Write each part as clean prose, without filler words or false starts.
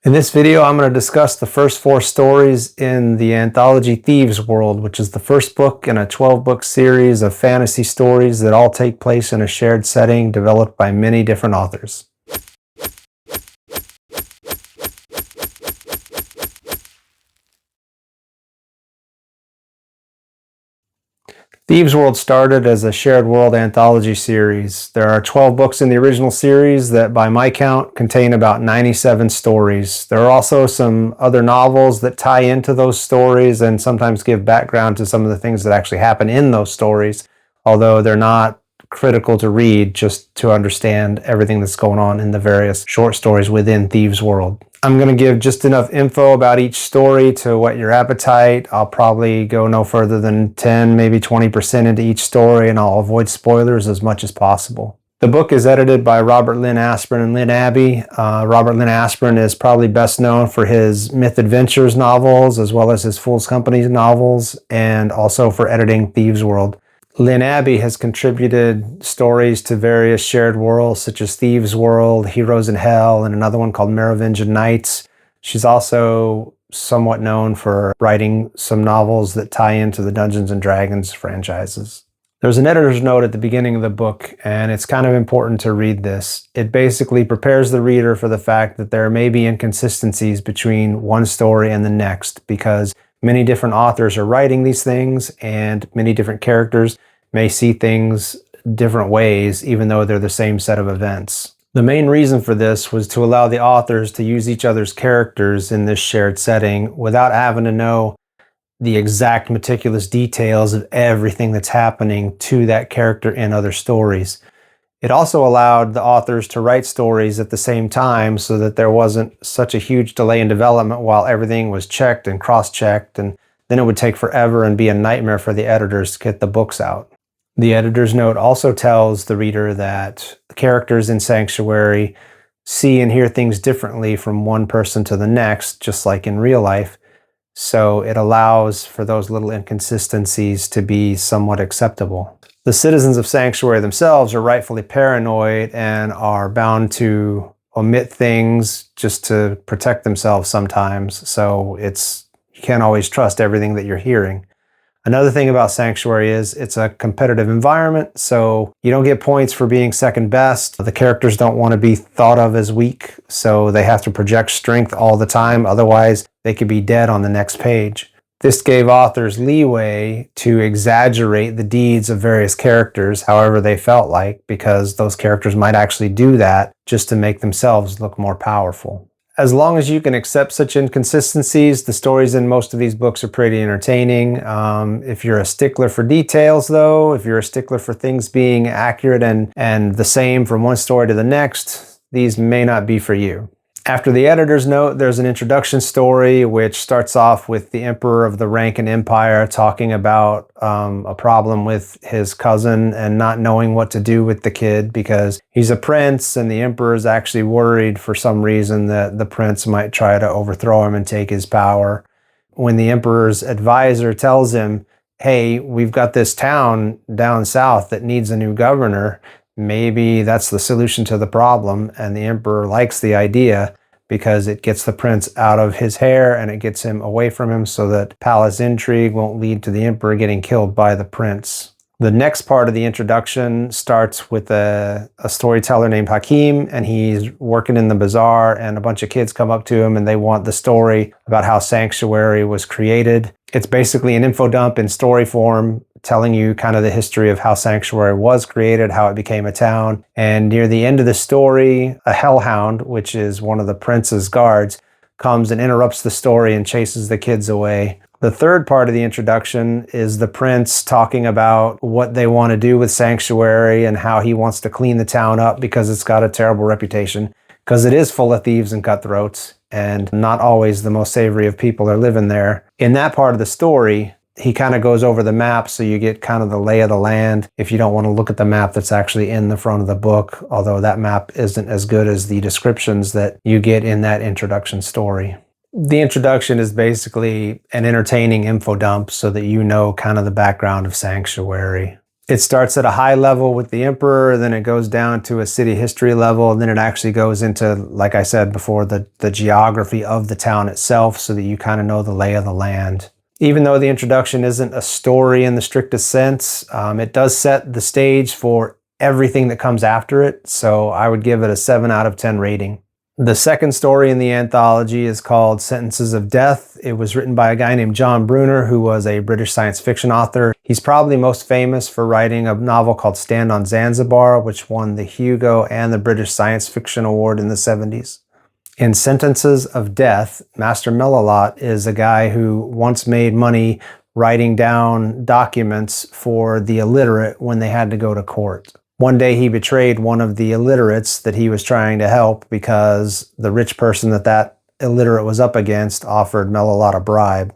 In this video, I'm going to discuss the first 4 stories in the anthology Thieves World, which is the first book in a 12-book series of fantasy stories that all take place in a shared setting developed by many different authors. Thieves World started as a shared world anthology series. There are 12 books in the original series that, by my count, contain about 97 stories. There are also some other novels that tie into those stories and sometimes give background to some of the things that actually happen in those stories, although they're not critical to read just to understand everything that's going on in the various short stories within Thieves World. I'm going to give just enough info about each story to whet your appetite. I'll probably go no further than 10, maybe 20% into each story, and I'll avoid spoilers as much as possible. The book is edited by Robert Lynn Asprin and Lynn Abbey. Robert Lynn Asprin is probably best known for his Myth Adventures novels, as well as his Fool's Company novels, and also for editing Thieves World. Lynn Abbey has contributed stories to various shared worlds such as Thieves World, Heroes in Hell, and another one called Merovingian Nights. She's also somewhat known for writing some novels that tie into the Dungeons & Dragons franchises. There's an editor's note at the beginning of the book, and it's kind of important to read this. It basically prepares the reader for the fact that there may be inconsistencies between one story and the next, because many different authors are writing these things, and many different characters may see things different ways, even though they're the same set of events. The main reason for this was to allow the authors to use each other's characters in this shared setting without having to know the exact meticulous details of everything that's happening to that character in other stories. It also allowed the authors to write stories at the same time so that there wasn't such a huge delay in development while everything was checked and cross-checked, and then it would take forever and be a nightmare for the editors to get the books out. The editor's note also tells the reader that characters in Sanctuary see and hear things differently from one person to the next, just like in real life, so it allows for those little inconsistencies to be somewhat acceptable. The citizens of Sanctuary themselves are rightfully paranoid and are bound to omit things just to protect themselves sometimes, so you can't always trust everything that you're hearing. Another thing about Sanctuary is it's a competitive environment, so you don't get points for being second best. The characters don't want to be thought of as weak, so they have to project strength all the time, otherwise they could be dead on the next page. This gave authors leeway to exaggerate the deeds of various characters however they felt like, because those characters might actually do that just to make themselves look more powerful. As long as you can accept such inconsistencies, the stories in most of these books are pretty entertaining. If you're a stickler for details, though, if you're a stickler for things being accurate and the same from one story to the next, these may not be for you. After the editor's note, there's an introduction story which starts off with the Emperor of the Rankin Empire talking about a problem with his cousin and not knowing what to do with the kid because he's a prince, and the Emperor is actually worried for some reason that the prince might try to overthrow him and take his power. When the Emperor's advisor tells him, hey, we've got this town down south that needs a new governor, maybe that's the solution to the problem, and the Emperor likes the idea because it gets the prince out of his hair and it gets him away from him so that palace intrigue won't lead to the Emperor getting killed by the prince. The next part of the introduction starts with a storyteller named Hakim, and he's working in the bazaar, and a bunch of kids come up to him and they want the story about how Sanctuary was created. It's basically an info dump in story form, telling you kind of the history of how Sanctuary was created, how it became a town. And near the end of the story, a hellhound, which is one of the prince's guards, comes and interrupts the story and chases the kids away. The third part of the introduction is the prince talking about what they want to do with Sanctuary and how he wants to clean the town up because it's got a terrible reputation, because it is full of thieves and cutthroats, and not always the most savory of people are living there. In that part of the story, he kind of goes over the map, so you get kind of the lay of the land if you don't want to look at the map that's actually in the front of the book, although that map isn't as good as the descriptions that you get in that introduction story. The introduction is basically an entertaining info dump so that you know kind of the background of Sanctuary. It starts at a high level with the emperor, then it goes down to a city history level, and then it actually goes into, like I said before, the geography of the town itself, so that you kind of know the lay of the land. Even though the introduction isn't a story in the strictest sense, it does set the stage for everything that comes after it, so I would give it a 7 out of 10 rating. The second story in the anthology is called Sentences of Death. It was written by a guy named John Brunner, who was a British science fiction author. He's probably most famous for writing a novel called Stand on Zanzibar, which won the Hugo and the British Science Fiction Award in the 70s. In Sentences of Death, Master Melilot is a guy who once made money writing down documents for the illiterate when they had to go to court. One day he betrayed one of the illiterates that he was trying to help because the rich person that illiterate was up against offered Melilot a bribe.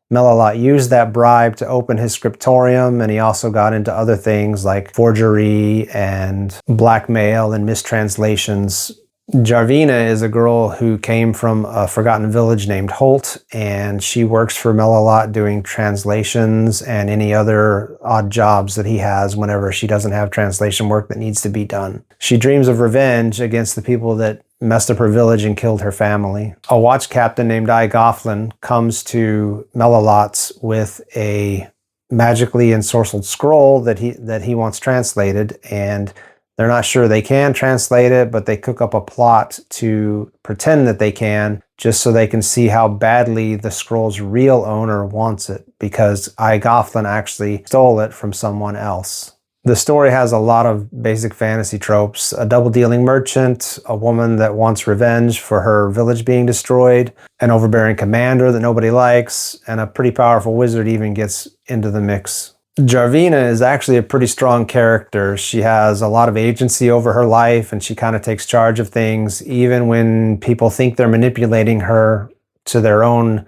Melilot used that bribe to open his scriptorium, and he also got into other things like forgery and blackmail and mistranslations. Jarvina is a girl who came from a forgotten village named Holt, and she works for Melilot doing translations and any other odd jobs that he has whenever she doesn't have translation work that needs to be done. She dreams of revenge against the people that messed up her village and killed her family. A watch captain named Gofflin comes to Melilot's with a magically ensorcelled scroll that he wants translated, and they're not sure they can translate it, but they cook up a plot to pretend that they can, just so they can see how badly the scroll's real owner wants it, because Gofflin actually stole it from someone else. The story has a lot of basic fantasy tropes: a double-dealing merchant, a woman that wants revenge for her village being destroyed, an overbearing commander that nobody likes, and a pretty powerful wizard even gets into the mix. Jarvina is actually a pretty strong character. She has a lot of agency over her life, and she kind of takes charge of things, even when people think they're manipulating her to their own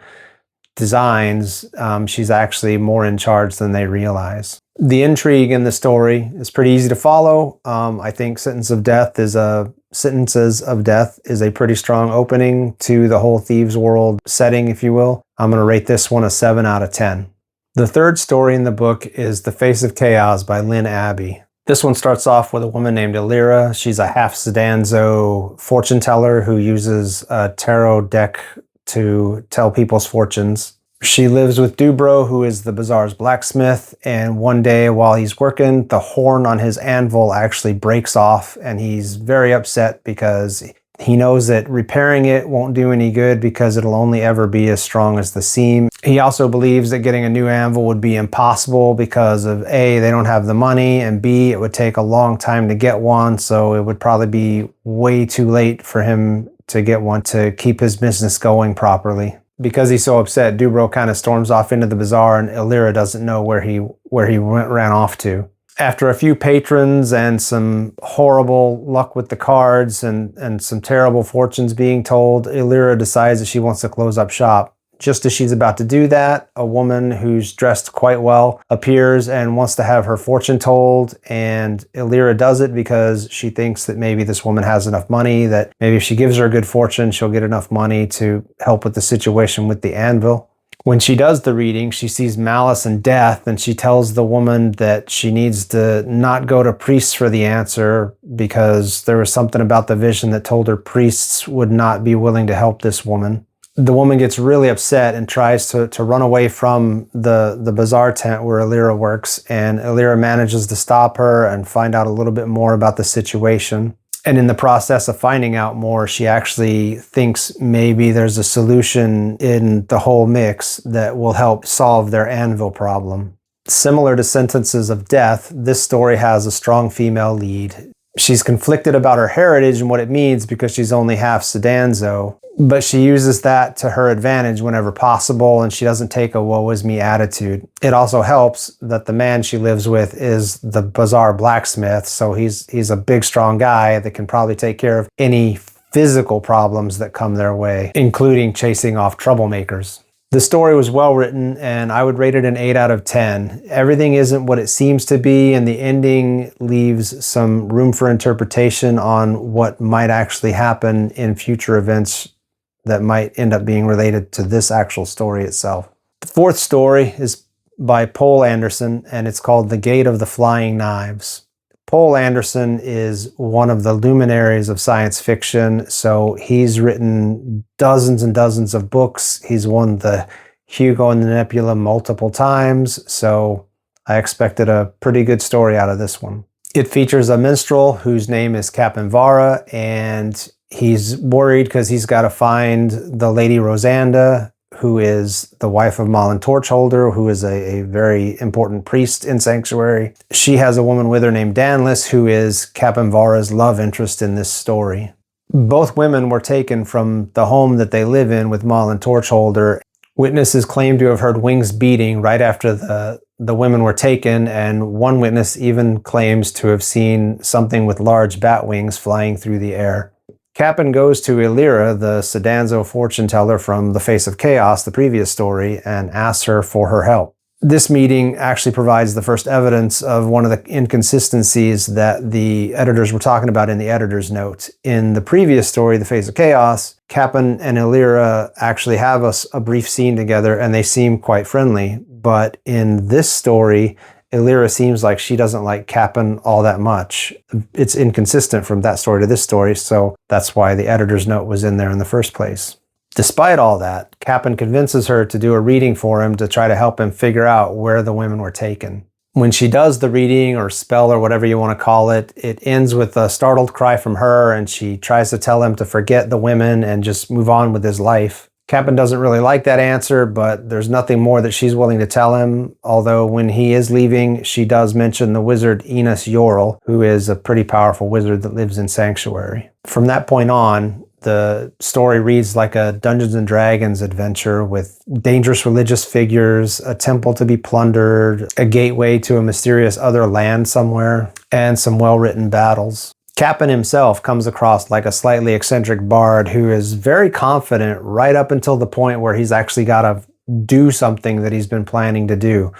designs. She's actually more in charge than they realize. The intrigue in the story is pretty easy to follow. I think Sentences of Death is a pretty strong opening to the whole Thieves World setting, if you will. I'm going to rate this one a 7 out of 10. The third story in the book is The Face of Chaos by Lynn Abbey. This one starts off with a woman named Illyra. She's a half Sedanzo fortune teller who uses a tarot deck to tell people's fortunes. She lives with Dubro, who is the bazaar's blacksmith, and one day while he's working, the horn on his anvil actually breaks off, and he's very upset because he knows that repairing it won't do any good because it'll only ever be as strong as the seam. He also believes that getting a new anvil would be impossible because of A, they don't have the money, and B, it would take a long time to get one, so it would probably be way too late for him to get one to keep his business going properly. Because he's so upset, Dubro kind of storms off into the bazaar, and Illyra doesn't know where he ran off to. After a few patrons and some horrible luck with the cards and some terrible fortunes being told, Illyra decides that she wants to close up shop. Just as she's about to do that, a woman who's dressed quite well appears and wants to have her fortune told, and Illyra does it because she thinks that maybe this woman has enough money, that maybe if she gives her a good fortune, she'll get enough money to help with the situation with the anvil. When she does the reading, she sees malice and death, and she tells the woman that she needs to not go to priests for the answer because there was something about the vision that told her priests would not be willing to help this woman. The woman gets really upset and tries to run away from the bazaar tent where Illyra works, and Illyra manages to stop her and find out a little bit more about the situation. And in the process of finding out more, she actually thinks maybe there's a solution in the whole mix that will help solve their anvil problem. Similar to Sentences of Death, this story has a strong female lead. She's conflicted about her heritage and what it means because she's only half Sedanzo, but she uses that to her advantage whenever possible, and she doesn't take a woe is me attitude. It also helps that the man she lives with is the bazaar blacksmith, so he's a big, strong guy that can probably take care of any physical problems that come their way, including chasing off troublemakers. The story was well written, and I would rate it an 8 out of 10. Everything isn't what it seems to be, and the ending leaves some room for interpretation on what might actually happen in future events that might end up being related to this actual story itself. The fourth story is by Poul Anderson, and it's called The Gate of the Flying Knives. Poul Anderson is one of the luminaries of science fiction, so he's written dozens and dozens of books. He's won the Hugo and the Nebula multiple times, so I expected a pretty good story out of this one. It features a minstrel whose name is Captain Vara, and he's worried because he's got to find the Lady Rosanda, who is the wife of Malin Torchholder, who is a very important priest in Sanctuary. She has a woman with her named Danless, who is Captain Vara's love interest in this story. Both women were taken from the home that they live in with Malin Torchholder. Witnesses claim to have heard wings beating right after the women were taken, and one witness even claims to have seen something with large bat wings flying through the air. Cap'n goes to Illyra, the Sedanzo fortune teller from The Face of Chaos, the previous story, and asks her for her help. This meeting actually provides the first evidence of one of the inconsistencies that the editors were talking about in the editor's note. In the previous story, The Face of Chaos, Cap'n and Illyra actually have a brief scene together, and they seem quite friendly. But in this story, Illyra seems like she doesn't like Cap'n all that much. It's inconsistent from that story to this story, so that's why the editor's note was in there in the first place. Despite all that, Cap'n convinces her to do a reading for him to try to help him figure out where the women were taken. When she does the reading or spell or whatever you want to call it, it ends with a startled cry from her, and she tries to tell him to forget the women and just move on with his life. Cap'n doesn't really like that answer, but there's nothing more that she's willing to tell him, although when he is leaving, she does mention the wizard Enos Yorl, who is a pretty powerful wizard that lives in Sanctuary. From that point on, the story reads like a Dungeons & Dragons adventure with dangerous religious figures, a temple to be plundered, a gateway to a mysterious other land somewhere, and some well-written battles. Cap'n himself comes across like a slightly eccentric bard who is very confident right up until the point where he's actually got to do something that he's been planning to do.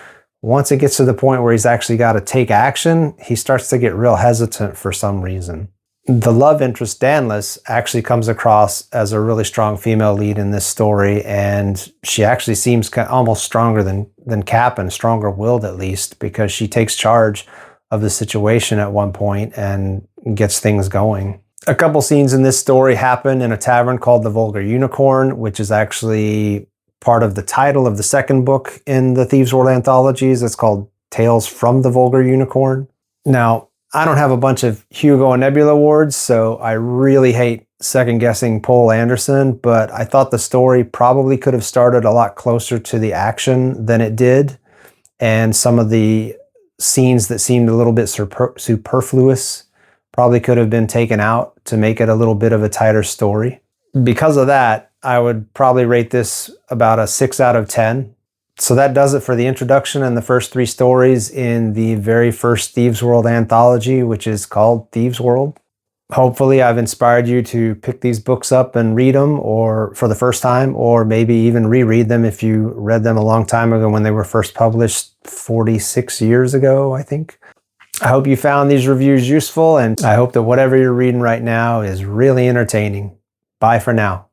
Once it gets to the point where he's actually got to take action, he starts to get real hesitant for some reason. The love interest, Danless, actually comes across as a really strong female lead in this story, and she actually seems almost stronger than Cap'n, stronger-willed at least, because she takes charge of the situation at one point and gets things going. A couple scenes in this story happen in a tavern called the Vulgar Unicorn, which is actually part of the title of the second book in the Thieves World anthologies. It's called Tales from the Vulgar Unicorn. Now, I don't have a bunch of Hugo and Nebula awards, so I really hate second-guessing Poul Anderson, but I thought the story probably could have started a lot closer to the action than it did, and some of the scenes that seemed a little bit superfluous probably could have been taken out to make it a little bit of a tighter story. Because of that, I would probably rate this about a 6 out of 10. So that does it for the introduction and the first 3 stories in the very first Thieves World anthology, which is called Thieves World. Hopefully I've inspired you to pick these books up and read them, or for the first time, or maybe even reread them if you read them a long time ago when they were first published 46 years ago, I think. I hope you found these reviews useful, and I hope that whatever you're reading right now is really entertaining. Bye for now.